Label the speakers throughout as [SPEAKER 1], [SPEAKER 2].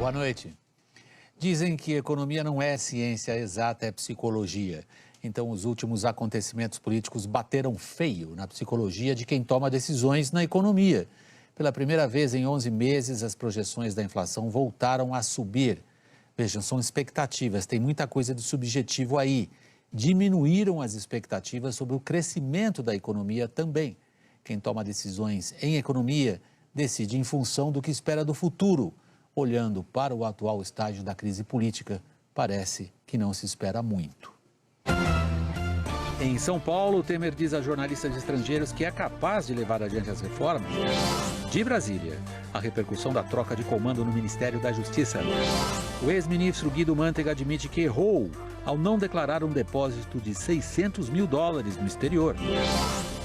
[SPEAKER 1] Boa noite. Dizem que economia não é ciência exata, é psicologia. Então, os últimos acontecimentos políticos bateram feio na psicologia de quem toma decisões na economia. Pela primeira vez em 11 meses, as projeções da inflação voltaram a subir. Vejam, são expectativas, tem muita coisa de subjetivo aí. Diminuíram as expectativas sobre o crescimento da economia também. Quem toma decisões em economia decide em função do que espera do futuro. Olhando para o atual estágio da crise política, parece que não se espera muito. Em São Paulo, Temer diz a jornalistas estrangeiros que é capaz de levar adiante as reformas. De Brasília, a repercussão da troca de comando no Ministério da Justiça. O ex-ministro Guido Mantega admite que errou ao não declarar um depósito de $600 mil no exterior.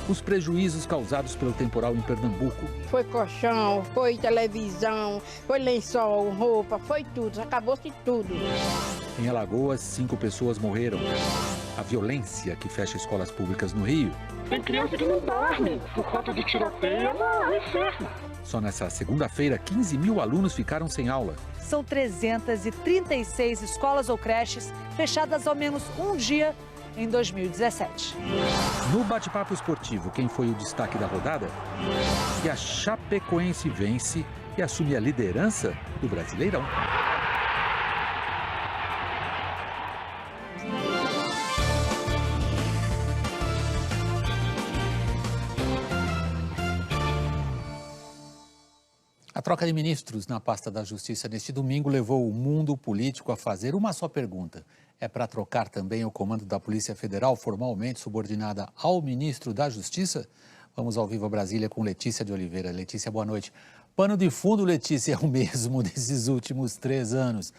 [SPEAKER 1] Os prejuízos causados pelo temporal em Pernambuco.
[SPEAKER 2] Foi colchão, foi televisão, foi lençol, roupa, foi tudo, acabou-se tudo.
[SPEAKER 1] Em Alagoas, 5 pessoas morreram. A violência que fecha escolas públicas no Rio.
[SPEAKER 3] Tem criança que não dorme por conta de tiroteio, é um inferno.
[SPEAKER 1] Só nessa segunda-feira, 15 mil alunos ficaram sem aula.
[SPEAKER 4] São 336 escolas ou creches fechadas ao menos um dia em 2017.
[SPEAKER 1] No bate-papo esportivo, quem foi o destaque da rodada? E a Chapecoense vence e assume a liderança do Brasileirão. A troca de ministros na pasta da Justiça neste domingo levou o mundo político a fazer uma só pergunta. É para trocar também o comando da Polícia Federal, formalmente subordinada ao ministro da Justiça? Vamos ao vivo a Brasília com Letícia de Oliveira. Letícia, boa noite. Pano de fundo, Letícia, é o mesmo desses últimos 3 anos.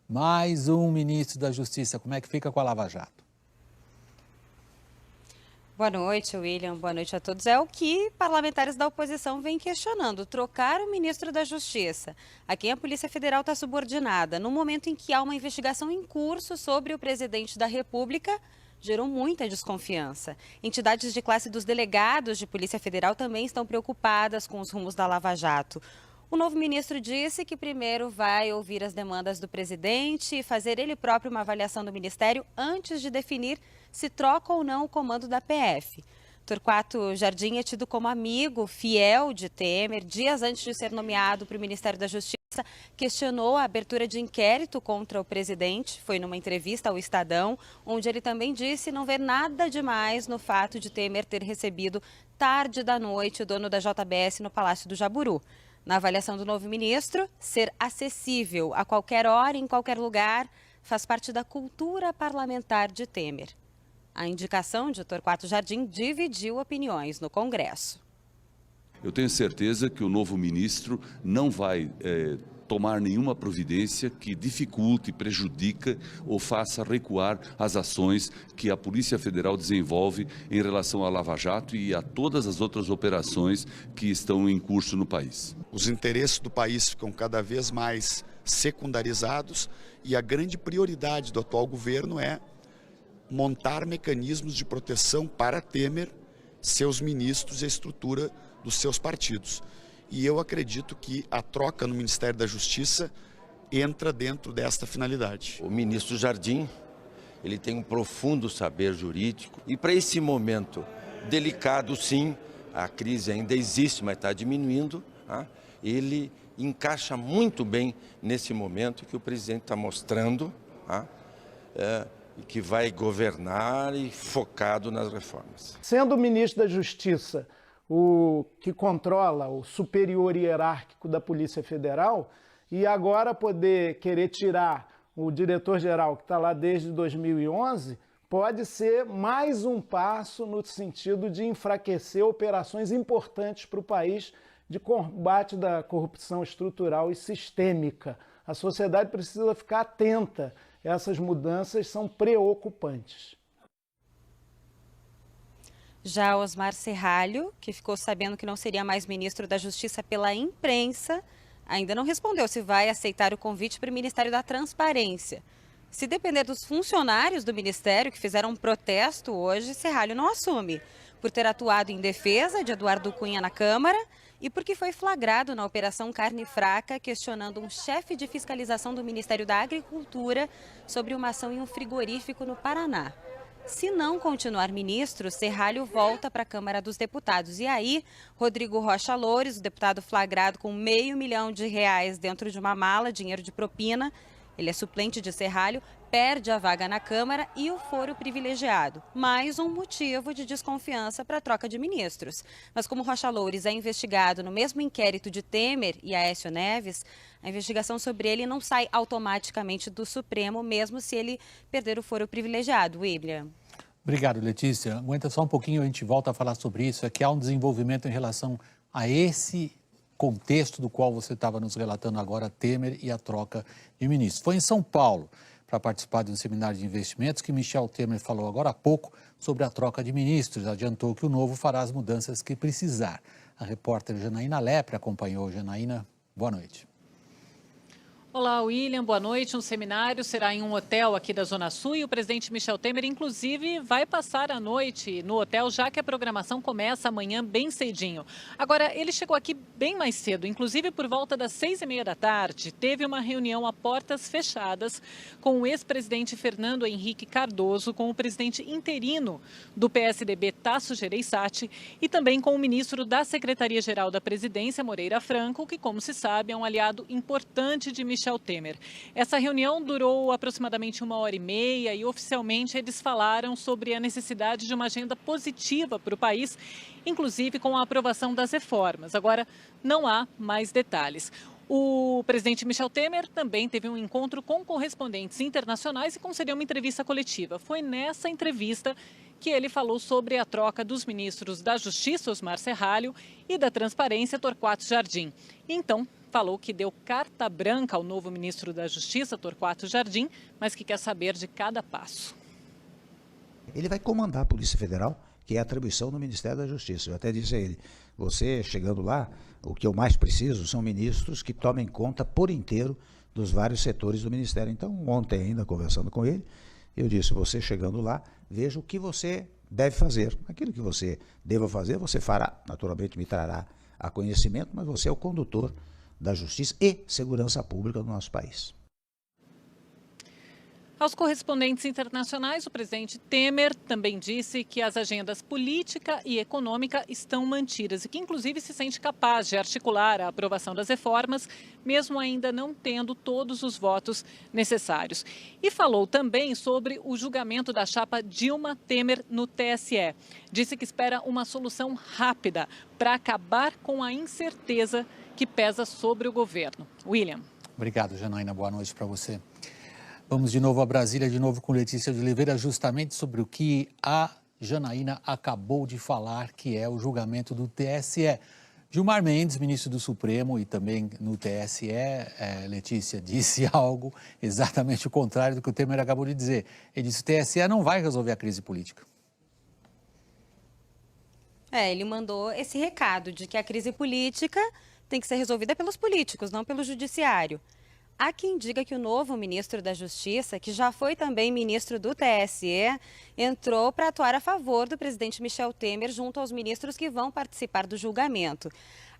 [SPEAKER 1] Mais um ministro da Justiça. Como é que fica com a Lava Jato?
[SPEAKER 5] Boa noite, William. Boa noite a todos. É o que parlamentares da oposição vêm questionando, trocar o ministro da Justiça, a quem a Polícia Federal está subordinada, no momento em que há uma investigação em curso sobre o presidente da República, gerou muita desconfiança. Entidades de classe dos delegados de Polícia Federal também estão preocupadas com os rumos da Lava Jato. O novo ministro disse que primeiro vai ouvir as demandas do presidente e fazer ele próprio uma avaliação do ministério antes de definir se troca ou não o comando da PF. Torquato Jardim é tido como amigo fiel de Temer. Dias antes de ser nomeado para o Ministério da Justiça, questionou a abertura de inquérito contra o presidente. Foi numa entrevista ao Estadão, onde ele também disse não ver nada demais no fato de Temer ter recebido tarde da noite o dono da JBS no Palácio do Jaburu. Na avaliação do novo ministro, ser acessível a qualquer hora, em qualquer lugar, faz parte da cultura parlamentar de Temer. A indicação de Torquato Jardim dividiu opiniões no Congresso.
[SPEAKER 6] Eu tenho certeza que o novo ministro não vai tomar nenhuma providência que dificulte, prejudique ou faça recuar as ações que a Polícia Federal desenvolve em relação à Lava Jato e a todas as outras operações que estão em curso no país.
[SPEAKER 7] Os interesses do país ficam cada vez mais secundarizados e a grande prioridade do atual governo é montar mecanismos de proteção para Temer, seus ministros e a estrutura dos seus partidos. E eu acredito que a troca no Ministério da Justiça entra dentro desta finalidade.
[SPEAKER 8] O ministro Jardim, ele tem um profundo saber jurídico e para esse momento delicado, sim, a crise ainda existe, mas está diminuindo, ele encaixa muito bem nesse momento que o presidente está mostrando, que vai governar e focado nas reformas.
[SPEAKER 9] Sendo o ministro da Justiça o que controla o superior hierárquico da Polícia Federal, e agora poder querer tirar o diretor-geral que está lá desde 2011, pode ser mais um passo no sentido de enfraquecer operações importantes para o país de combate da corrupção estrutural e sistêmica. A sociedade precisa ficar atenta. Essas mudanças são preocupantes.
[SPEAKER 5] Já Osmar Serralho, que ficou sabendo que não seria mais ministro da Justiça pela imprensa, ainda não respondeu se vai aceitar o convite para o Ministério da Transparência. Se depender dos funcionários do Ministério que fizeram um protesto hoje, Serralho não assume, por ter atuado em defesa de Eduardo Cunha na Câmara e porque foi flagrado na Operação Carne Fraca, questionando um chefe de fiscalização do Ministério da Agricultura sobre uma ação em um frigorífico no Paraná. Se não continuar ministro, Serralho volta para a Câmara dos Deputados. E aí, Rodrigo Rocha Loures, o deputado flagrado com R$500 mil dentro de uma mala, dinheiro de propina, ele é suplente de Serralho, perde a vaga na Câmara e o foro privilegiado. Mais um motivo de desconfiança para a troca de ministros. Mas como Rocha Loures é investigado no mesmo inquérito de Temer e Aécio Neves, a investigação sobre ele não sai automaticamente do Supremo, mesmo se ele perder o foro privilegiado. William.
[SPEAKER 1] Obrigado, Letícia. Aguenta só um pouquinho, a gente volta a falar sobre isso. É que há um desenvolvimento em relação a esse contexto do qual você estava nos relatando agora, Temer e a troca de ministros. Foi em São Paulo, para participar de um seminário de investimentos, que Michel Temer falou agora há pouco sobre a troca de ministros. Adiantou que o novo fará as mudanças que precisar. A repórter Janaína Lepre acompanhou. Janaína, boa noite.
[SPEAKER 10] Olá, William, boa noite. Um seminário será em um hotel aqui da Zona Sul e o presidente Michel Temer, inclusive, vai passar a noite no hotel, já que a programação começa amanhã bem cedinho. Agora, ele chegou aqui bem mais cedo, inclusive por volta das 6h30 da tarde, teve uma reunião a portas fechadas com o ex-presidente Fernando Henrique Cardoso, com o presidente interino do PSDB, Tasso Gereissati, e também com o ministro da Secretaria-Geral da Presidência, Moreira Franco, que, como se sabe, é um aliado importante de Michel Temer. Essa reunião durou aproximadamente 1h30 e oficialmente eles falaram sobre a necessidade de uma agenda positiva para o país, inclusive com a aprovação das reformas. Agora, não há mais detalhes. O presidente Michel Temer também teve um encontro com correspondentes internacionais e concedeu uma entrevista coletiva. Foi nessa entrevista que ele falou sobre a troca dos ministros da Justiça, Osmar Serralho, e da Transparência, Torquato Jardim. Então, falou que deu carta branca ao novo ministro da Justiça, Torquato Jardim, mas que quer saber de cada passo.
[SPEAKER 11] Ele vai comandar a Polícia Federal, que é a atribuição do Ministério da Justiça. Eu até disse a ele, você chegando lá, o que eu mais preciso são ministros que tomem conta por inteiro dos vários setores do Ministério. Então, ontem ainda, conversando com ele, eu disse, você chegando lá, veja o que você deve fazer. Aquilo que você deva fazer, você fará. Naturalmente me trará a conhecimento, mas você é o condutor da Justiça e Segurança Pública do nosso país.
[SPEAKER 10] Aos correspondentes internacionais, o presidente Temer também disse que as agendas política e econômica estão mantidas e que, inclusive, se sente capaz de articular a aprovação das reformas, mesmo ainda não tendo todos os votos necessários. E falou também sobre o julgamento da chapa Dilma Temer no TSE. Disse que espera uma solução rápida para acabar com a incerteza que pesa sobre o governo. William.
[SPEAKER 1] Obrigado, Janaína. Boa noite para você. Vamos de novo a Brasília, de novo com Letícia de Oliveira, justamente sobre o que a Janaína acabou de falar, que é o julgamento do TSE. Gilmar Mendes, ministro do Supremo e também no TSE, Letícia, disse algo exatamente o contrário do que o Temer acabou de dizer. Ele disse que o TSE não vai resolver a crise política.
[SPEAKER 5] Ele mandou esse recado de que a crise política tem que ser resolvida pelos políticos, não pelo judiciário. Há quem diga que o novo ministro da Justiça, que já foi também ministro do TSE, entrou para atuar a favor do presidente Michel Temer junto aos ministros que vão participar do julgamento.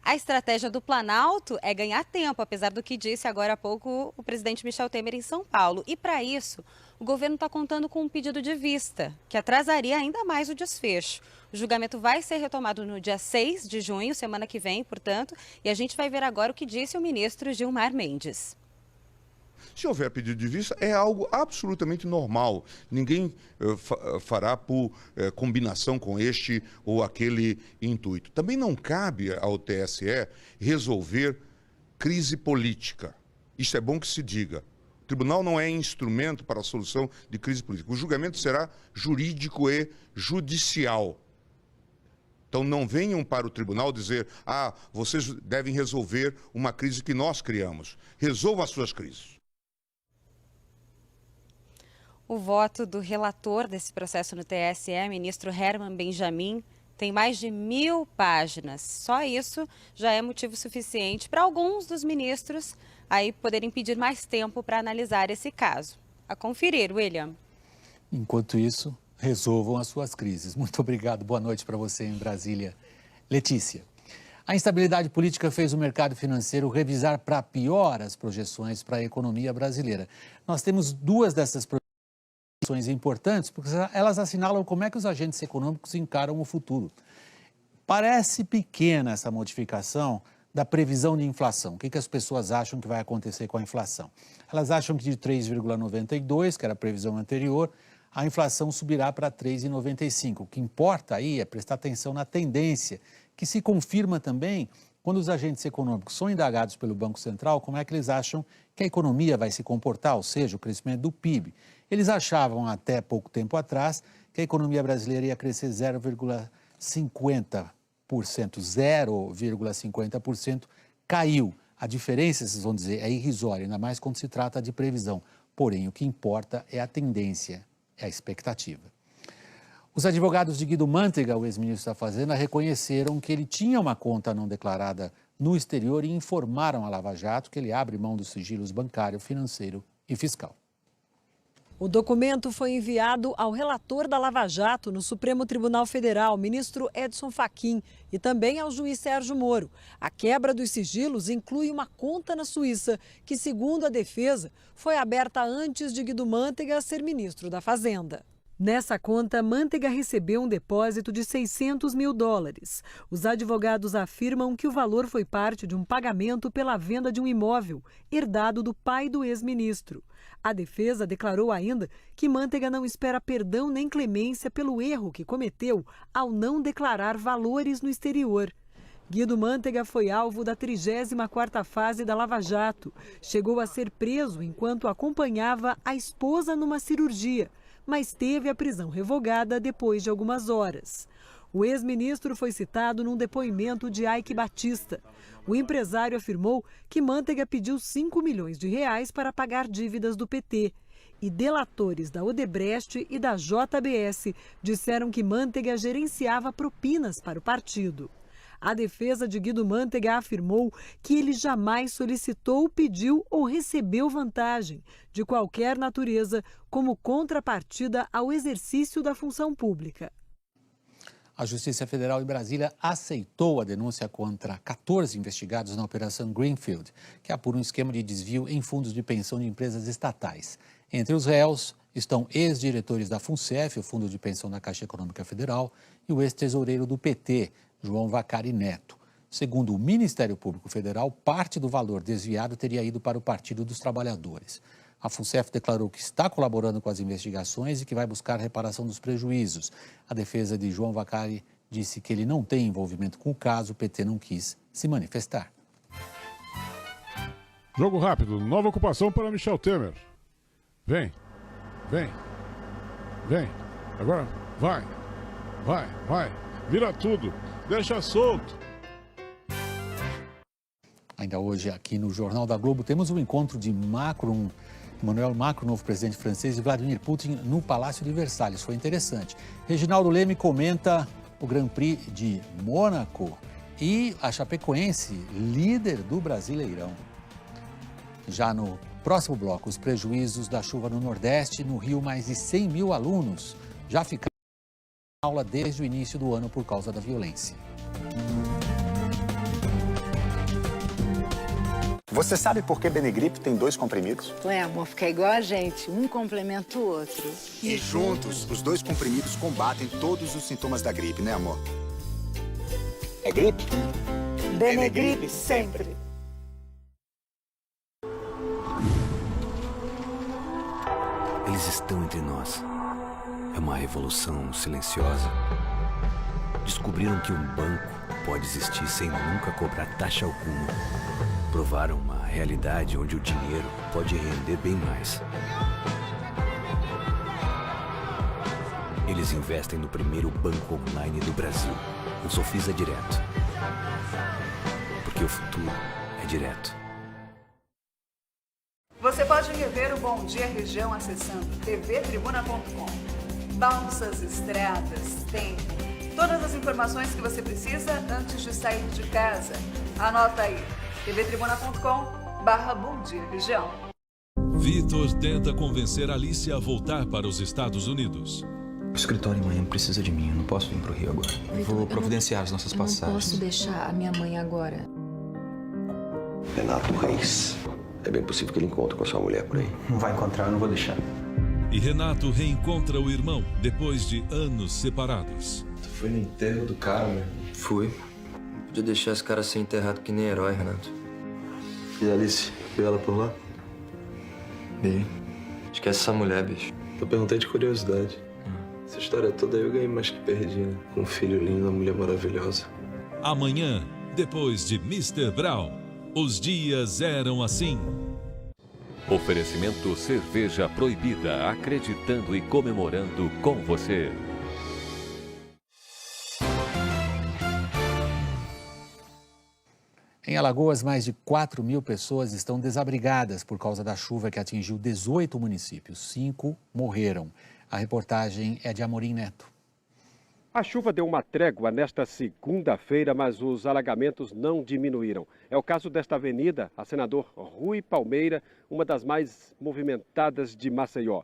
[SPEAKER 5] A estratégia do Planalto é ganhar tempo, apesar do que disse agora há pouco o presidente Michel Temer em São Paulo. E para isso, o governo está contando com um pedido de vista, que atrasaria ainda mais o desfecho. O julgamento vai ser retomado no dia 6 de junho, semana que vem, portanto, e a gente vai ver agora o que disse o ministro Gilmar Mendes.
[SPEAKER 12] Se houver pedido de vista, é algo absolutamente normal. Ninguém fará por combinação com este ou aquele intuito. Também não cabe ao TSE resolver crise política. Isso é bom que se diga. O tribunal não é instrumento para a solução de crise política. O julgamento será jurídico e judicial. Então não venham para o tribunal dizer, vocês devem resolver uma crise que nós criamos. Resolvam as suas crises.
[SPEAKER 5] O voto do relator desse processo no TSE, ministro Herman Benjamin, tem mais de 1000 páginas. Só isso já é motivo suficiente para alguns dos ministros aí poderem pedir mais tempo para analisar esse caso. A conferir, William.
[SPEAKER 1] Enquanto isso, resolvam as suas crises. Muito obrigado. Boa noite para você em Brasília. Letícia. A instabilidade política fez o mercado financeiro revisar para pior as projeções para a economia brasileira. Nós temos duas dessas projeções importantes, porque elas assinalam como é que os agentes econômicos encaram o futuro. Parece pequena essa modificação da previsão de inflação. O que as pessoas acham que vai acontecer com a inflação? Elas acham que de 3,92, que era a previsão anterior, a inflação subirá para 3,95. O que importa aí é prestar atenção na tendência, que se confirma também quando os agentes econômicos são indagados pelo Banco Central, como é que eles acham que a economia vai se comportar, ou seja, o crescimento do PIB. Eles achavam até pouco tempo atrás que a economia brasileira ia crescer 0,50%. 0,50% caiu. A diferença, vocês vão dizer, é irrisória, ainda mais quando se trata de previsão. Porém, o que importa é a tendência, é a expectativa. Os advogados de Guido Mantega, o ex-ministro da Fazenda, reconheceram que ele tinha uma conta não declarada no exterior e informaram a Lava Jato que ele abre mão dos sigilos bancário, financeiro e fiscal.
[SPEAKER 13] O documento foi enviado ao relator da Lava Jato no Supremo Tribunal Federal, ministro Edson Fachin, e também ao juiz Sérgio Moro. A quebra dos sigilos inclui uma conta na Suíça, que, segundo a defesa, foi aberta antes de Guido Mantega ser ministro da Fazenda. Nessa conta, Mantega recebeu um depósito de $600 mil. Os advogados afirmam que o valor foi parte de um pagamento pela venda de um imóvel, herdado do pai do ex-ministro. A defesa declarou ainda que Mantega não espera perdão nem clemência pelo erro que cometeu ao não declarar valores no exterior. Guido Mantega foi alvo da 34ª fase da Lava Jato. Chegou a ser preso enquanto acompanhava a esposa numa cirurgia, mas teve a prisão revogada depois de algumas horas. O ex-ministro foi citado num depoimento de Eike Batista. O empresário afirmou que Mantega pediu R$5 milhões para pagar dívidas do PT. E delatores da Odebrecht e da JBS disseram que Mantega gerenciava propinas para o partido. A defesa de Guido Mantega afirmou que ele jamais solicitou, pediu ou recebeu vantagem de qualquer natureza como contrapartida ao exercício da função pública.
[SPEAKER 1] A Justiça Federal em Brasília aceitou a denúncia contra 14 investigados na Operação Greenfield, que apura um esquema de desvio em fundos de pensão de empresas estatais. Entre os réus estão ex-diretores da FUNCEF, o Fundo de Pensão da Caixa Econômica Federal, e o ex-tesoureiro do PT, João Vacari Neto. Segundo o Ministério Público Federal, parte do valor desviado teria ido para o Partido dos Trabalhadores. A FUNCEF declarou que está colaborando com as investigações e que vai buscar reparação dos prejuízos. A defesa de João Vacari disse que ele não tem envolvimento com o caso, o PT não quis se manifestar.
[SPEAKER 14] Jogo rápido, nova ocupação para Michel Temer. Vem. Agora vai. Vira tudo, deixa solto.
[SPEAKER 1] Ainda hoje, aqui no Jornal da Globo, temos um encontro de Emmanuel Macron, novo presidente francês, e Vladimir Putin no Palácio de Versalhes. Foi interessante. Reginaldo Leme comenta o Grand Prix de Mônaco e a Chapecoense, líder do Brasileirão. Já no próximo bloco, os prejuízos da chuva no Nordeste. No Rio, mais de 100 mil alunos já ficaram na aula desde o início do ano por causa da violência.
[SPEAKER 15] Você sabe por que Benegrip tem 2 comprimidos?
[SPEAKER 16] Ué, amor, fica igual a gente, um complementa o outro.
[SPEAKER 15] E juntos, os 2 comprimidos combatem todos os sintomas da gripe, né, amor? É gripe?
[SPEAKER 16] Benegrip sempre.
[SPEAKER 17] Eles estão entre nós. É uma revolução silenciosa. Descobriram que um banco pode existir sem nunca cobrar taxa alguma. Provaram uma realidade onde o dinheiro pode render bem mais. Eles investem no primeiro banco online do Brasil, o Sofisa Direto. Porque o futuro é direto.
[SPEAKER 18] Você pode rever o Bom Dia Região acessando tvtribuna.com. Balsas, estradas, tempo, todas as informações que você precisa antes de sair de casa. Anota aí, tvtribuna.com/Bom Dia Região.
[SPEAKER 19] Vitor tenta convencer Alice a voltar para os Estados Unidos. O escritório em Miami precisa de mim, eu não posso vir pro Rio agora. Vou providenciar as nossas passagens.
[SPEAKER 20] Não posso deixar a minha mãe agora.
[SPEAKER 21] Renato Reis. É bem possível que ele encontre com a sua mulher por aí.
[SPEAKER 19] Não vai encontrar, eu não vou deixar.
[SPEAKER 22] E Renato reencontra o irmão depois de anos separados.
[SPEAKER 23] Tu foi no enterro do cara, meu?
[SPEAKER 19] Fui. Não podia deixar esse cara ser enterrado que nem herói, Renato.
[SPEAKER 23] E a Alice? Viu ela por lá?
[SPEAKER 19] Vi. Esquece essa mulher, bicho.
[SPEAKER 23] Eu perguntei de curiosidade. Essa história toda eu ganhei mais que perdi, né? Um filho lindo, uma mulher maravilhosa.
[SPEAKER 22] Amanhã, depois de Mr. Brown, os dias eram assim.
[SPEAKER 24] Oferecimento Cerveja Proibida, acreditando e comemorando com você.
[SPEAKER 1] Em Alagoas, mais de 4.000 pessoas estão desabrigadas por causa da chuva que atingiu 18 municípios. 5 morreram. A reportagem é de Amorim Neto.
[SPEAKER 25] A chuva deu uma trégua nesta segunda-feira, mas os alagamentos não diminuíram. É o caso desta avenida, a Senador Rui Palmeira, uma das mais movimentadas de Maceió.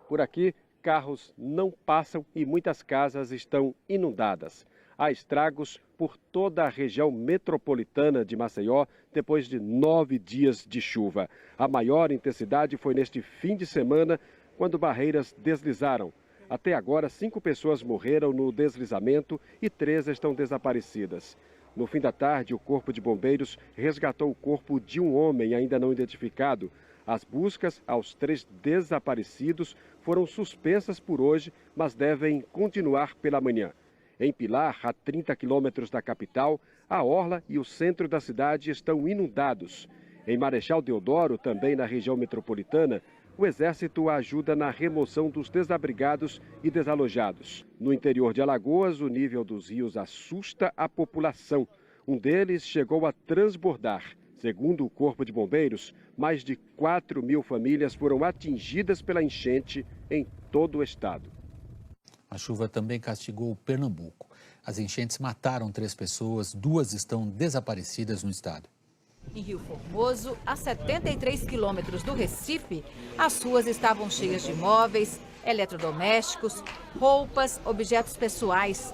[SPEAKER 25] Por aqui, carros não passam e muitas casas estão inundadas. Há estragos por toda a região metropolitana de Maceió depois de 9 dias de chuva. A maior intensidade foi neste fim de semana, quando barreiras deslizaram. Até agora, 5 pessoas morreram no deslizamento e 3 estão desaparecidas. No fim da tarde, o Corpo de Bombeiros resgatou o corpo de um homem ainda não identificado. As buscas aos 3 desaparecidos foram suspensas por hoje, mas devem continuar pela manhã. Em Pilar, a 30 quilômetros da capital, a orla e o centro da cidade estão inundados. Em Marechal Deodoro, também na região metropolitana, o Exército ajuda na remoção dos desabrigados e desalojados. No interior de Alagoas, o nível dos rios assusta a população. Um deles chegou a transbordar. Segundo o Corpo de Bombeiros, mais de 4.000 famílias foram atingidas pela enchente em todo o estado.
[SPEAKER 1] A chuva também castigou Pernambuco. As enchentes mataram 3 pessoas, 2 estão desaparecidas no estado.
[SPEAKER 26] Em Rio Formoso, a 73 quilômetros do Recife, as ruas estavam cheias de móveis, eletrodomésticos, roupas, objetos pessoais,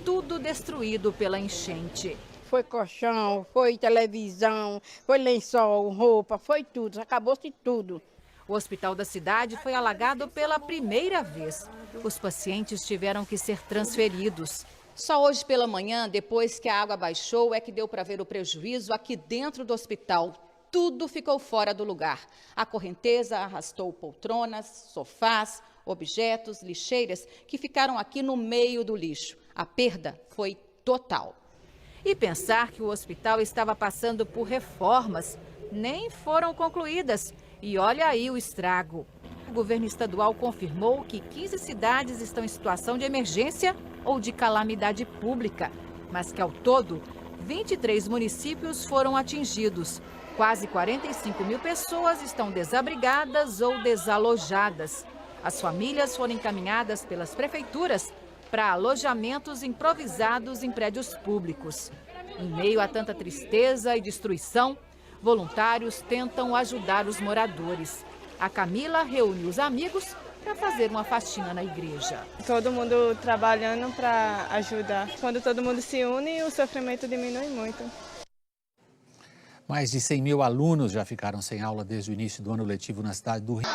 [SPEAKER 26] tudo destruído pela enchente.
[SPEAKER 2] Foi colchão, foi televisão, foi lençol, roupa, foi tudo, acabou-se tudo.
[SPEAKER 26] O hospital da cidade foi alagado pela primeira vez. Os pacientes tiveram que ser transferidos.
[SPEAKER 27] Só hoje pela manhã, depois que a água baixou, é que deu para ver o prejuízo aqui dentro do hospital. Tudo ficou fora do lugar. A correnteza arrastou poltronas, sofás, objetos, lixeiras que ficaram aqui no meio do lixo. A perda foi total.
[SPEAKER 26] E pensar que o hospital estava passando por reformas, nem foram concluídas. E olha aí o estrago. O governo estadual confirmou que 15 cidades estão em situação de emergência ou de calamidade pública, mas que ao todo, 23 municípios foram atingidos. Quase 45.000 pessoas estão desabrigadas ou desalojadas. As famílias foram encaminhadas pelas prefeituras para alojamentos improvisados em prédios públicos. Em meio a tanta tristeza e destruição, voluntários tentam ajudar os moradores. A Camila reúne os amigos para fazer uma faxina na igreja.
[SPEAKER 28] Todo mundo trabalhando para ajudar. Quando todo mundo se une, o sofrimento diminui muito.
[SPEAKER 1] Mais de 100.000 alunos já ficaram sem aula desde o início do ano letivo na cidade do Rio.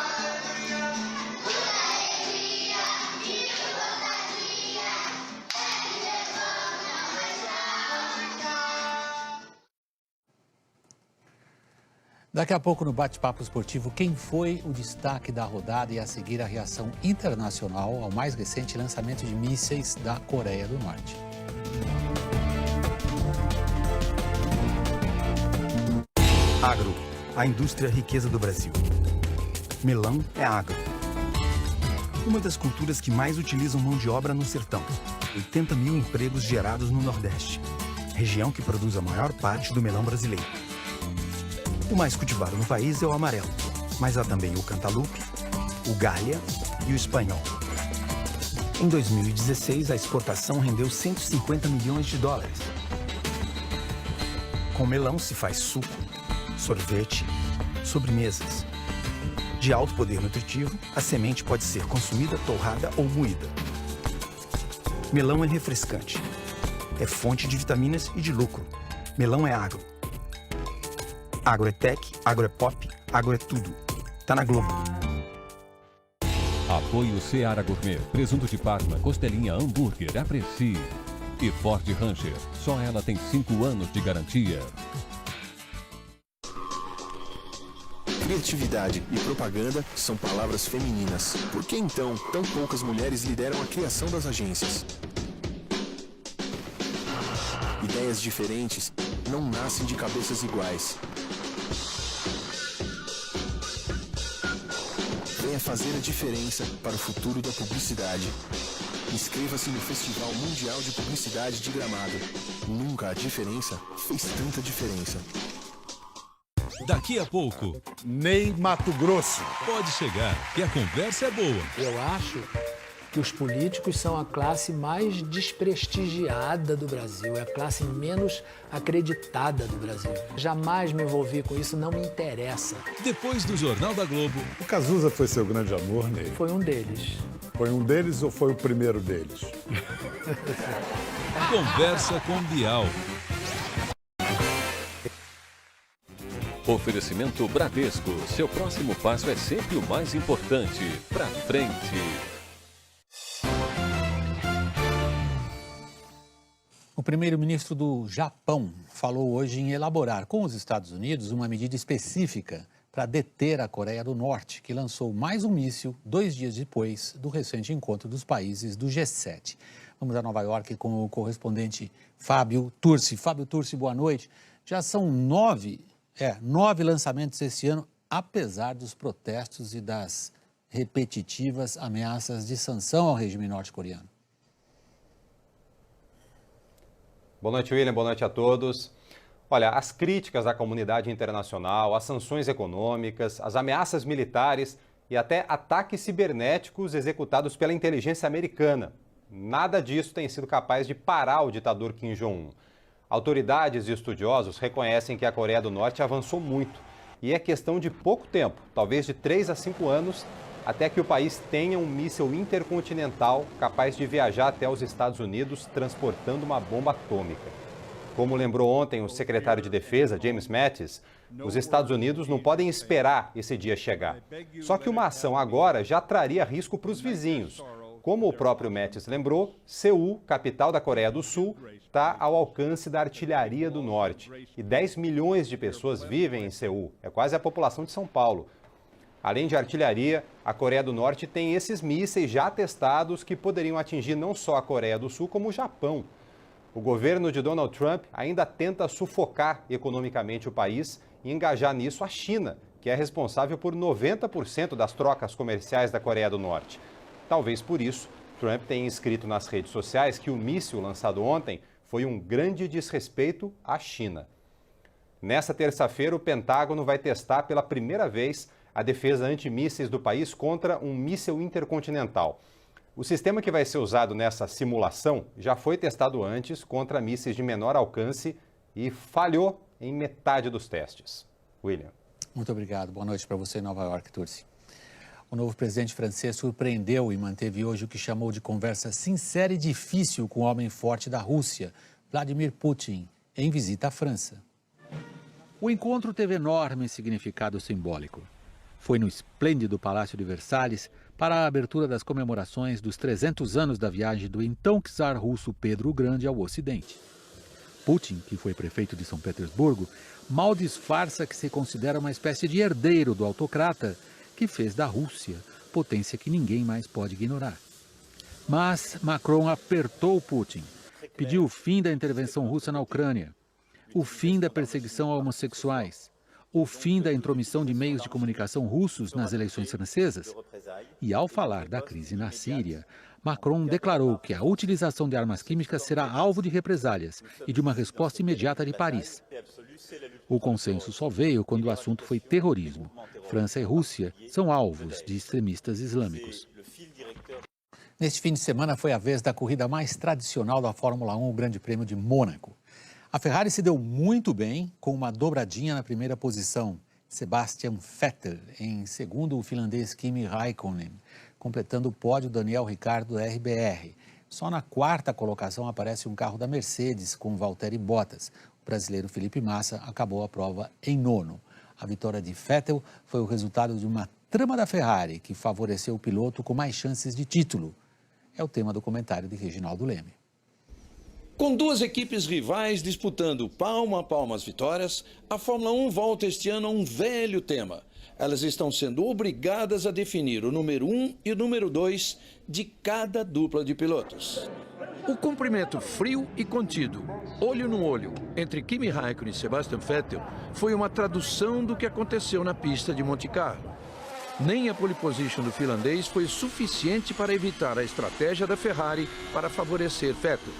[SPEAKER 1] Daqui a pouco no Bate-Papo Esportivo, quem foi o destaque da rodada e a seguir a reação internacional ao mais recente lançamento de mísseis da Coreia do Norte.
[SPEAKER 29] Agro, a indústria riqueza do Brasil. Melão é agro. Uma das culturas que mais utilizam mão de obra no sertão. 80.000 empregos gerados no Nordeste, região que produz a maior parte do melão brasileiro. O mais cultivado no país é o amarelo, mas há também o cantaloupe, o galha e o espanhol. Em 2016, a exportação rendeu 150 milhões de dólares. Com melão se faz suco, sorvete, sobremesas. De alto poder nutritivo, a semente pode ser consumida torrada ou moída. Melão é refrescante. É fonte de vitaminas e de lucro. Melão é agro. Agro é tech, agro é pop, agro é tudo. Tá na Globo.
[SPEAKER 22] Apoio Seara Gourmet, presunto de Parma, costelinha, hambúrguer, aprecie. E Ford Ranger, só ela tem 5 anos de garantia.
[SPEAKER 3] Criatividade e propaganda são palavras femininas. Por que então tão poucas mulheres lideram a criação das agências? Ideias diferentes não nascem de cabeças iguais. Venha fazer a diferença para o futuro da publicidade. Inscreva-se no Festival Mundial de Publicidade de Gramado. Nunca a diferença fez tanta diferença.
[SPEAKER 22] Daqui a pouco,
[SPEAKER 4] Ney Matogrosso.
[SPEAKER 22] Pode chegar, que a conversa é boa.
[SPEAKER 6] Eu acho que os políticos são a classe mais desprestigiada do Brasil, é a classe menos acreditada do Brasil. Jamais me envolvi com isso, não me interessa.
[SPEAKER 22] Depois do Jornal da Globo...
[SPEAKER 4] O Cazuza foi seu grande amor, Ney?
[SPEAKER 6] Foi um deles.
[SPEAKER 4] Foi um deles ou foi o primeiro deles?
[SPEAKER 22] Conversa com Bial.
[SPEAKER 24] Oferecimento Bradesco. Seu próximo passo é sempre o mais importante. Pra frente.
[SPEAKER 1] O primeiro-ministro do Japão falou hoje em elaborar com os Estados Unidos uma medida específica para deter a Coreia do Norte, que lançou mais um míssil 2 dias depois do recente encontro dos países do G7. Vamos a Nova York com o correspondente Fábio Turci. Fábio Turci, boa noite. Já são 9 lançamentos esse ano, apesar dos protestos e das repetitivas ameaças de sanção ao regime norte-coreano.
[SPEAKER 7] Boa noite, William. Boa noite a todos. Olha, as críticas da comunidade internacional, as sanções econômicas, as ameaças militares e até ataques cibernéticos executados pela inteligência americana. Nada disso tem sido capaz de parar o ditador Kim Jong-un. Autoridades e estudiosos reconhecem que a Coreia do Norte avançou muito e é questão de pouco tempo, talvez de 3 a 5 anos, até que o país tenha um míssil intercontinental capaz de viajar até os Estados Unidos transportando uma bomba atômica. Como lembrou ontem o secretário de Defesa, James Mattis, os Estados Unidos não podem esperar esse dia chegar. Só que uma ação agora já traria risco para os vizinhos. Como o próprio Mattis lembrou, Seul, capital da Coreia do Sul, está ao alcance da artilharia do norte. E 10 milhões de pessoas vivem em Seul, é quase a população de São Paulo. Além de artilharia, a Coreia do Norte tem esses mísseis já testados que poderiam atingir não só a Coreia do Sul, como o Japão. O governo de Donald Trump ainda tenta sufocar economicamente o país e engajar nisso a China, que é responsável por 90% das trocas comerciais da Coreia do Norte. Talvez por isso, Trump tenha escrito nas redes sociais que o míssil lançado ontem foi um grande desrespeito à China. Nessa terça-feira, o Pentágono vai testar pela primeira vez a defesa antimísseis do país contra um míssil intercontinental. O sistema que vai ser usado nessa simulação já foi testado antes contra mísseis de menor alcance e falhou em metade dos testes. William.
[SPEAKER 1] Muito obrigado. Boa noite para você em Nova York, Turci. O novo presidente francês surpreendeu e manteve hoje o que chamou de conversa sincera e difícil com o homem forte da Rússia, Vladimir Putin, em visita à França. O encontro teve enorme significado simbólico. Foi no esplêndido Palácio de Versalhes para a abertura das comemorações dos 300 anos da viagem do então czar russo Pedro o Grande ao Ocidente. Putin, que foi prefeito de São Petersburgo, mal disfarça que se considera uma espécie de herdeiro do autocrata que fez da Rússia potência que ninguém mais pode ignorar. Mas Macron apertou Putin, pediu o fim da intervenção russa na Ucrânia, o fim da perseguição a homossexuais, o fim da intromissão de meios de comunicação russos nas eleições francesas. E ao falar da crise na Síria, Macron declarou que a utilização de armas químicas será alvo de represálias e de uma resposta imediata de Paris. O consenso só veio quando o assunto foi terrorismo. França e Rússia são alvos de extremistas islâmicos. Neste fim de semana foi a vez da corrida mais tradicional da Fórmula 1, o Grande Prêmio de Mônaco. A Ferrari se deu muito bem com uma dobradinha na primeira posição. Sebastian Vettel, em segundo o finlandês Kimi Räikkönen, completando o pódio Daniel Ricciardo da RBR. Só na quarta colocação aparece um carro da Mercedes com Valtteri Bottas. O brasileiro Felipe Massa acabou a prova em nono. A vitória de Vettel foi o resultado de uma trama da Ferrari, que favoreceu o piloto com mais chances de título. É o tema do comentário de Reginaldo Leme.
[SPEAKER 5] Com duas equipes rivais disputando palmo a palmo as vitórias, a Fórmula 1 volta este ano a um velho tema. Elas estão sendo obrigadas a definir o número 1 e o número 2 de cada dupla de pilotos. O comprimento frio e contido, olho no olho, entre Kimi Raikkonen e Sebastian Vettel foi uma tradução do que aconteceu na pista de Monte Carlo. Nem a pole position do finlandês foi suficiente para evitar a estratégia da Ferrari para favorecer Vettel.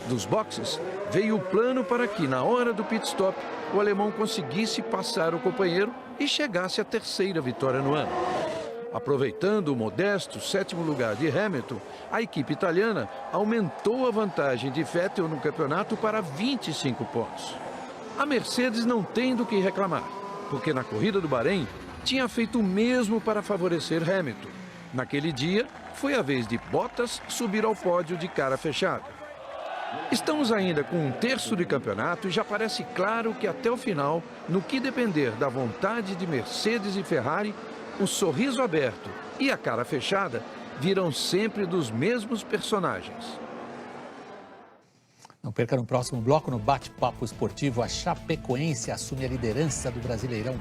[SPEAKER 5] Dos boxes, veio o plano para que, na hora do pit stop, o alemão conseguisse passar o companheiro e chegasse à terceira vitória no ano. Aproveitando o modesto sétimo lugar de Hamilton, a equipe italiana aumentou a vantagem de Vettel no campeonato para 25 pontos. A Mercedes não tem do que reclamar, porque na corrida do Bahrein tinha feito o mesmo para favorecer Hamilton. Naquele dia, foi a vez de Bottas subir ao pódio de cara fechada. Estamos ainda com um terço de campeonato e já parece claro que até o final, no que depender da vontade de Mercedes e Ferrari, o sorriso aberto e a cara fechada virão sempre dos mesmos personagens.
[SPEAKER 1] Não perca no próximo bloco, no Bate-Papo Esportivo, a Chapecoense assume a liderança do Brasileirão.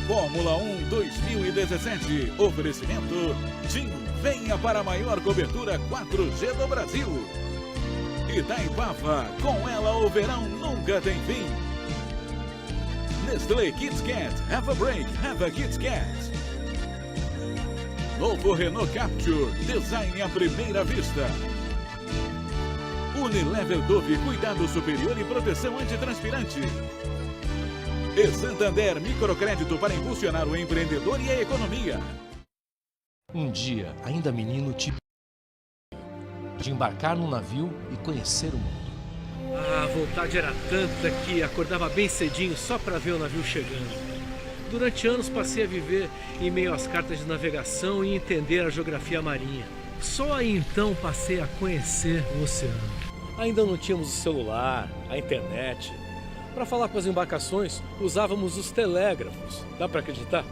[SPEAKER 8] Fórmula 1 2017. Oferecimento TIM. Venha para a maior cobertura 4G do Brasil. Itaipava. Com ela o verão nunca tem fim. Nestlé Kids Kat. Have a break. Have a Kids Kat. Novo Renault Captur. Design à primeira vista. Unilever Dove. Cuidado superior e proteção antitranspirante. E Santander, microcrédito para impulsionar o empreendedor e a economia.
[SPEAKER 9] Um dia, ainda menino, de embarcar num navio e conhecer o mundo.
[SPEAKER 10] A vontade era tanta que acordava bem cedinho só para ver o navio chegando. Durante anos passei a viver em meio às cartas de navegação e entender a geografia marinha. Só aí então passei a conhecer o oceano. Ainda não tínhamos o celular, a internet. Para falar com as embarcações, usávamos os telégrafos. Dá para acreditar?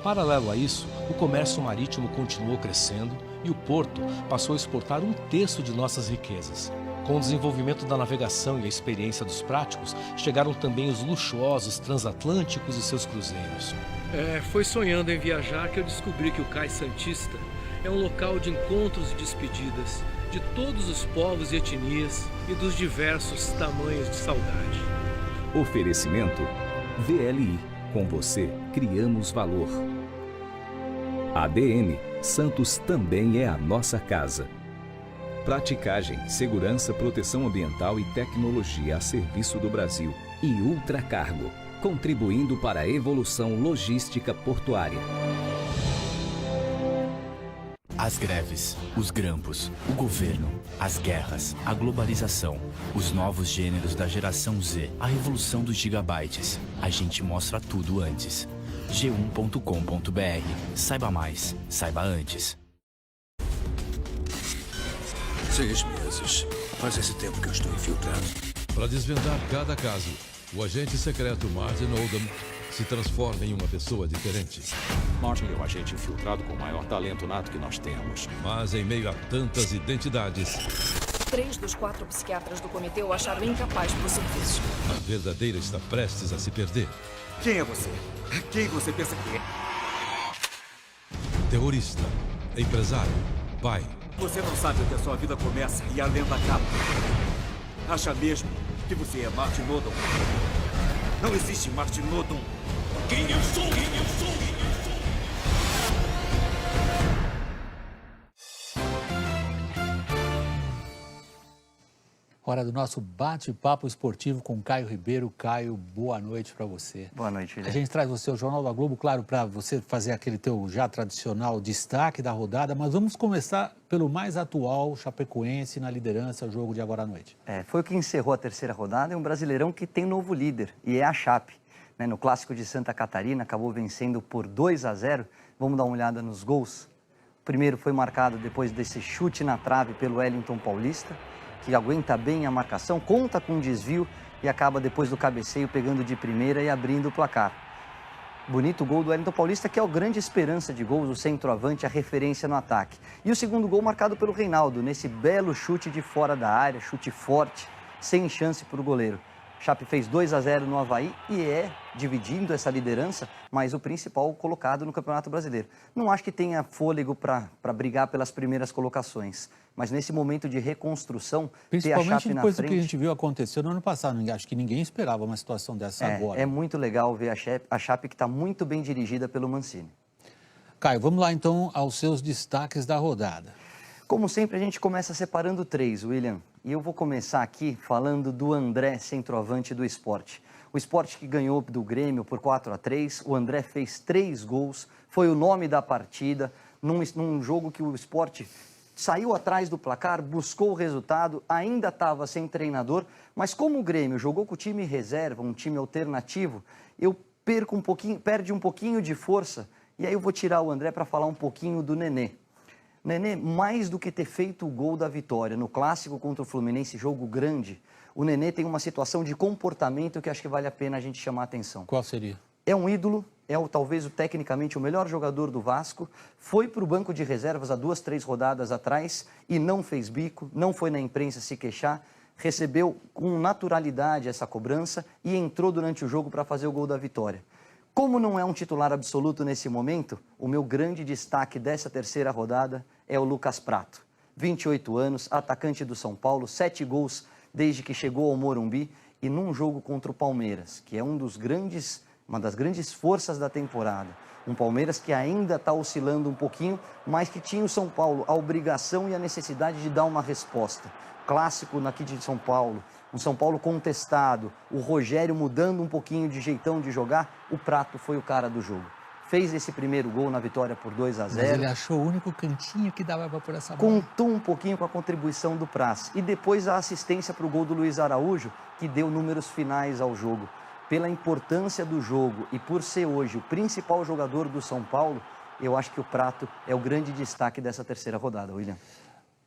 [SPEAKER 9] Paralelo a isso, o comércio marítimo continuou crescendo e o porto passou a exportar um terço de nossas riquezas. Com o desenvolvimento da navegação e a experiência dos práticos, chegaram também os luxuosos transatlânticos e seus cruzeiros.
[SPEAKER 10] Foi sonhando em viajar que eu descobri que o Cais Santista é um local de encontros e despedidas de todos os povos e etnias e dos diversos tamanhos de saudade.
[SPEAKER 11] Oferecimento VLI. Com você, criamos valor. ADM. Santos também é a nossa casa. Praticagem, segurança, proteção ambiental e tecnologia a serviço do Brasil. E Ultracargo, contribuindo para a evolução logística portuária.
[SPEAKER 12] As greves, os grampos, o governo, as guerras, a globalização, os novos gêneros da geração Z, a revolução dos gigabytes. A gente mostra tudo antes. g1.com.br. Saiba mais, saiba antes.
[SPEAKER 13] 6 meses. Faz esse tempo que eu estou infiltrado.
[SPEAKER 14] Para desvendar cada caso, o agente secreto Martin Oldham se transforma em uma pessoa diferente.
[SPEAKER 15] Martin é o agente infiltrado com o maior talento nato que nós temos.
[SPEAKER 14] Mas em meio a tantas identidades...
[SPEAKER 30] 3 dos 4 psiquiatras do comitê o acharam incapaz para o serviço.
[SPEAKER 14] A verdadeira está prestes a se perder.
[SPEAKER 13] Quem é você? Quem você pensa que é?
[SPEAKER 14] Terrorista, empresário, pai.
[SPEAKER 13] Você não sabe onde a sua vida começa e a lenda acaba. Acha mesmo que você é Martin Oldham? Não existe Martin Oldham. Quem eu sou? Quem eu sou? Quem eu sou?
[SPEAKER 1] Hora do nosso bate-papo esportivo com Caio Ribeiro. Caio, boa noite para você.
[SPEAKER 31] Boa noite, William.
[SPEAKER 1] A gente traz você ao Jornal da Globo, claro, para você fazer aquele teu já tradicional destaque da rodada, mas vamos começar pelo mais atual, Chapecoense na liderança, o jogo de agora à noite.
[SPEAKER 31] Foi o que encerrou a terceira rodada, é um Brasileirão que tem novo líder, e é a Chape.
[SPEAKER 2] né, no Clássico de Santa Catarina, acabou vencendo por 2-0. Vamos dar uma olhada nos gols. O primeiro foi marcado depois desse chute na trave pelo Wellington Paulista, que aguenta bem a marcação, conta com um desvio e acaba depois do cabeceio pegando de primeira e abrindo o placar. Bonito gol do Wellington Paulista, que é o grande esperança de gols, o centroavante, a referência no ataque. E o segundo gol marcado pelo Reinaldo, nesse belo chute de fora da área, chute forte, sem chance para o goleiro. Chape fez 2-0 no Avaí e é dividindo essa liderança, mas o principal colocado no Campeonato Brasileiro. Não acho que tenha fôlego para brigar pelas primeiras colocações, mas nesse momento de reconstrução, ter a Chape na frente...
[SPEAKER 1] Principalmente depois do que a gente viu acontecer no ano passado. Acho que ninguém esperava uma situação dessa agora.
[SPEAKER 2] É muito legal ver a Chape que está muito bem dirigida pelo Mancini.
[SPEAKER 1] Caio, vamos lá então aos seus destaques da rodada.
[SPEAKER 2] Como sempre, a gente começa separando 3, William. E eu vou começar aqui falando do André, centroavante do Sport. O Sport que ganhou do Grêmio por 4-3, o André fez 3 gols, foi o nome da partida, num jogo que o Sport saiu atrás do placar, buscou o resultado, ainda estava sem treinador, mas como o Grêmio jogou com o time reserva, um time alternativo, eu perde um pouquinho de força, e aí eu vou tirar o André para falar um pouquinho do Nenê. Nenê, mais do que ter feito o gol da vitória no Clássico contra o Fluminense, jogo grande, o Nenê tem uma situação de comportamento que acho que vale a pena a gente chamar a atenção.
[SPEAKER 1] Qual seria?
[SPEAKER 2] É um ídolo, talvez tecnicamente o melhor jogador do Vasco, foi para o banco de reservas há 2, 3 rodadas atrás e não fez bico, não foi na imprensa se queixar, recebeu com naturalidade essa cobrança e entrou durante o jogo para fazer o gol da vitória. Como não é um titular absoluto nesse momento, o meu grande destaque dessa terceira rodada é o Lucas Prato. 28 anos, atacante do São Paulo, 7 gols desde que chegou ao Morumbi e num jogo contra o Palmeiras, que é uma das grandes forças da temporada. Um Palmeiras que ainda está oscilando um pouquinho, mas que tinha o São Paulo a obrigação e a necessidade de dar uma resposta. Clássico aqui de São Paulo, um São Paulo contestado, o Rogério mudando um pouquinho de jeitão de jogar, o Prato foi o cara do jogo. Fez esse primeiro gol na vitória por 2-0.
[SPEAKER 1] Mas ele achou o único cantinho que dava para pôr essa bola.
[SPEAKER 2] Contou um pouquinho com a contribuição do Praz. E depois a assistência para o gol do Luiz Araújo, que deu números finais ao jogo. Pela importância do jogo e por ser hoje o principal jogador do São Paulo, eu acho que o Prato é o grande destaque dessa terceira rodada, William.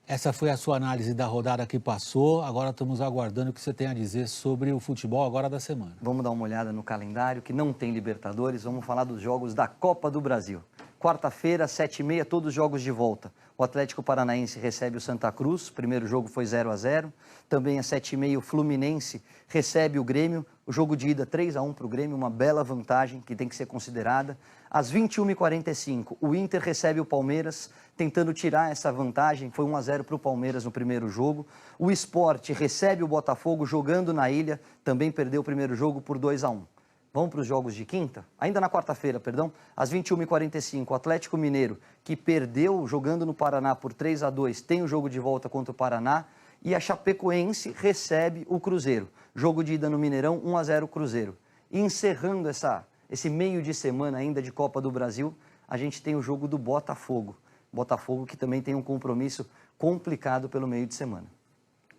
[SPEAKER 1] Essa foi a sua análise da rodada que passou. Agora estamos aguardando o que você tem a dizer sobre o futebol agora da semana.
[SPEAKER 2] Vamos dar uma olhada no calendário, que não tem Libertadores. Vamos falar dos jogos da Copa do Brasil. Quarta-feira, 7h30, todos os jogos de volta. O Atlético Paranaense recebe o Santa Cruz. O primeiro jogo foi 0-0. Também às 7h30, o Fluminense recebe o Grêmio. O jogo de ida 3-1 para o Grêmio, uma bela vantagem que tem que ser considerada. Às 21h45, o Inter recebe o Palmeiras, tentando tirar essa vantagem. Foi 1-0 para o Palmeiras no primeiro jogo. O Sport recebe o Botafogo jogando na Ilha, também perdeu o primeiro jogo por 2-1. Vamos para os jogos de quinta? Ainda na quarta-feira, perdão. Às 21h45, o Atlético Mineiro, que perdeu jogando no Paraná por 3-2, tem o jogo de volta contra o Paraná. E a Chapecoense recebe o Cruzeiro. Jogo de ida no Mineirão, 1-0 Cruzeiro. E encerrando esse meio de semana ainda de Copa do Brasil, a gente tem o jogo do Botafogo. Botafogo que também tem um compromisso complicado pelo meio de semana.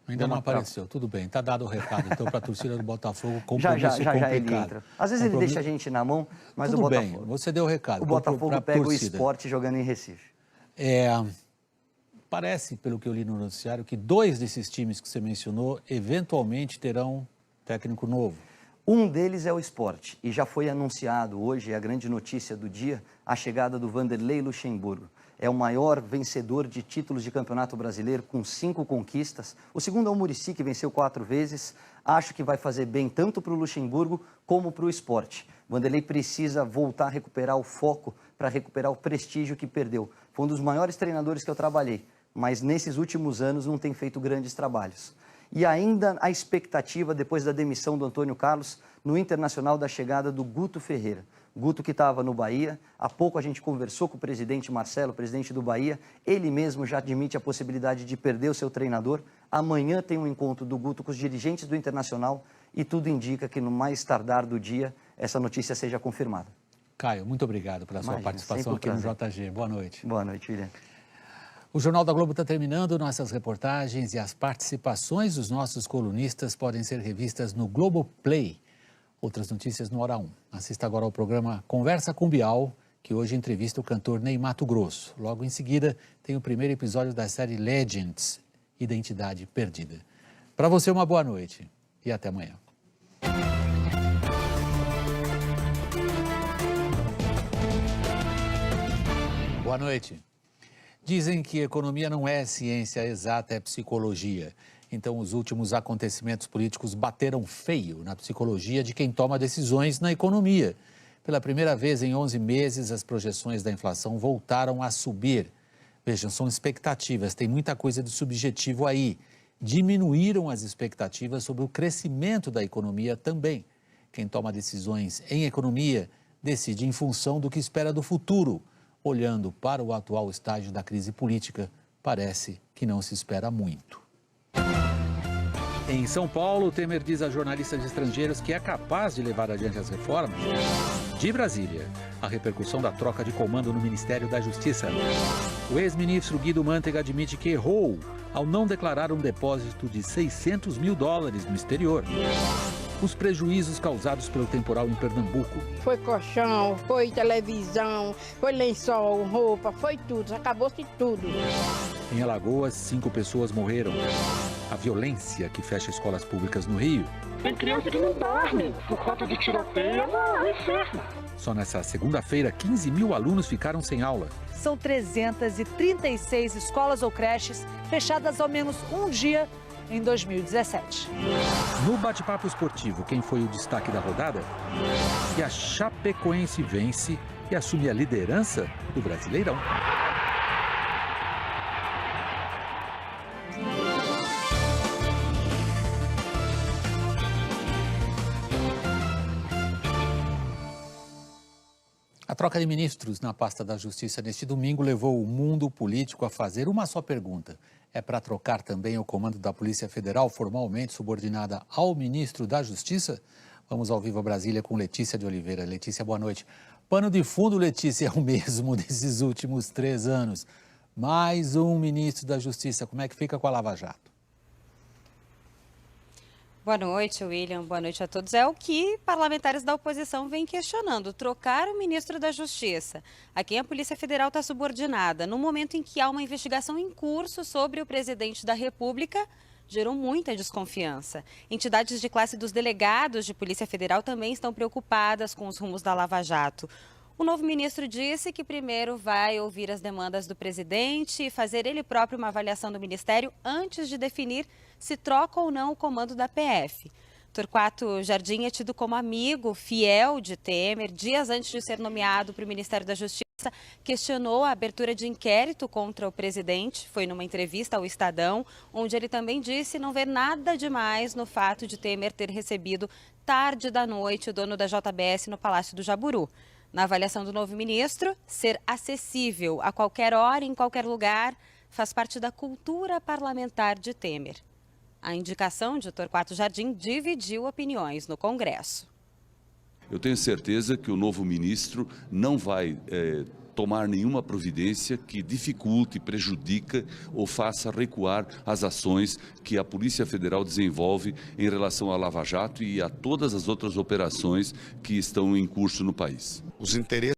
[SPEAKER 1] Ainda não apareceu, tudo bem, está dado o recado. Então, para a torcida do Botafogo, compromisso complicado.
[SPEAKER 2] Já ele entra. Às vezes ele deixa a gente na mão, mas
[SPEAKER 1] tudo
[SPEAKER 2] o Botafogo...
[SPEAKER 1] bem, você deu o recado.
[SPEAKER 2] O Botafogo pega o Sport jogando em Recife.
[SPEAKER 1] Parece, pelo que eu li no noticiário, que 2 desses times que você mencionou, eventualmente terão técnico novo.
[SPEAKER 2] Um deles é o Sport, e já foi anunciado hoje, é a grande notícia do dia, a chegada do Vanderlei Luxemburgo. É o maior vencedor de títulos de campeonato brasileiro, com 5 conquistas. O segundo é o Muricy, que venceu 4 vezes. Acho que vai fazer bem tanto para o Luxemburgo como para o Sport. Vanderlei precisa voltar a recuperar o foco para recuperar o prestígio que perdeu. Foi um dos maiores treinadores que eu trabalhei, mas nesses últimos anos não tem feito grandes trabalhos. E ainda a expectativa, depois da demissão do Antônio Carlos, no Internacional da chegada do Guto Ferreira. Guto que estava no Bahia, há pouco a gente conversou com o presidente Marcelo, presidente do Bahia, ele mesmo já admite a possibilidade de perder o seu treinador. Amanhã tem um encontro do Guto com os dirigentes do Internacional e tudo indica que no mais tardar do dia essa notícia seja confirmada.
[SPEAKER 1] Caio, muito obrigado pela sua participação aqui no JG. Boa noite.
[SPEAKER 2] Boa noite, William.
[SPEAKER 1] O Jornal da Globo está terminando. Nossas reportagens e as participações dos nossos colunistas podem ser revistas no Globoplay. Outras notícias no Hora 1. Assista agora ao programa Conversa com Bial, que hoje entrevista o cantor Ney Matogrosso. Logo em seguida, tem o primeiro episódio da série Legends, Identidade Perdida. Para você, uma boa noite e até amanhã. Boa noite. Dizem que economia não é ciência exata, é psicologia. Então, os últimos acontecimentos políticos bateram feio na psicologia de quem toma decisões na economia. Pela primeira vez em 11 meses, as projeções da inflação voltaram a subir. Vejam, são expectativas, tem muita coisa de subjetivo aí. Diminuíram as expectativas sobre o crescimento da economia também. Quem toma decisões em economia decide em função do que espera do futuro. Olhando para o atual estágio da crise política, parece que não se espera muito. Em São Paulo, Temer diz a jornalistas estrangeiros que é capaz de levar adiante as reformas. De Brasília, a repercussão da troca de comando no Ministério da Justiça. O ex-ministro Guido Mantega admite que errou ao não declarar um depósito de $600 mil no exterior. Os prejuízos causados pelo temporal em Pernambuco.
[SPEAKER 16] Foi colchão, foi televisão, foi lençol, roupa, foi tudo, acabou-se tudo.
[SPEAKER 1] Em Alagoas, 5 pessoas morreram. A violência que fecha escolas públicas no Rio.
[SPEAKER 17] Tem criança que não dorme por conta de tiroteio, é um inferno.
[SPEAKER 1] Só nessa segunda-feira, 15 mil alunos ficaram sem aula.
[SPEAKER 18] São 336 escolas ou creches fechadas ao menos um dia em 2017.
[SPEAKER 1] No bate-papo esportivo, quem foi o destaque da rodada? E a Chapecoense vence e assume a liderança do Brasileirão. A troca de ministros na pasta da Justiça neste domingo levou o mundo político a fazer uma só pergunta. É para trocar também o comando da Polícia Federal, formalmente subordinada ao ministro da Justiça? Vamos ao vivo a Brasília com Letícia de Oliveira. Letícia, boa noite. Pano de fundo, Letícia, é o mesmo desses últimos 3 anos. Mais um ministro da Justiça. Como é que fica com a Lava Jato?
[SPEAKER 19] Boa noite, William. Boa noite a todos. É o que parlamentares da oposição vêm questionando, trocar o ministro da Justiça, a quem a Polícia Federal está subordinada, no momento em que há uma investigação em curso sobre o presidente da República, gerou muita desconfiança. Entidades de classe dos delegados de Polícia Federal também estão preocupadas com os rumos da Lava Jato. O novo ministro disse que primeiro vai ouvir as demandas do presidente e fazer ele próprio uma avaliação do ministério antes de definir se troca ou não o comando da PF. Torquato Jardim é tido como amigo fiel de Temer. Dias antes de ser nomeado para o Ministério da Justiça, questionou a abertura de inquérito contra o presidente. Foi numa entrevista ao Estadão, onde ele também disse não ver nada demais no fato de Temer ter recebido tarde da noite o dono da JBS no Palácio do Jaburu. Na avaliação do novo ministro, ser acessível a qualquer hora, em qualquer lugar, faz parte da cultura parlamentar de Temer. A indicação de Torquato Jardim dividiu opiniões no Congresso.
[SPEAKER 20] Eu tenho certeza que o novo ministro não vai tomar nenhuma providência que dificulte, prejudique ou faça recuar as ações que a Polícia Federal desenvolve em relação à Lava Jato e a todas as outras operações que estão em curso no país.
[SPEAKER 21] Os interesses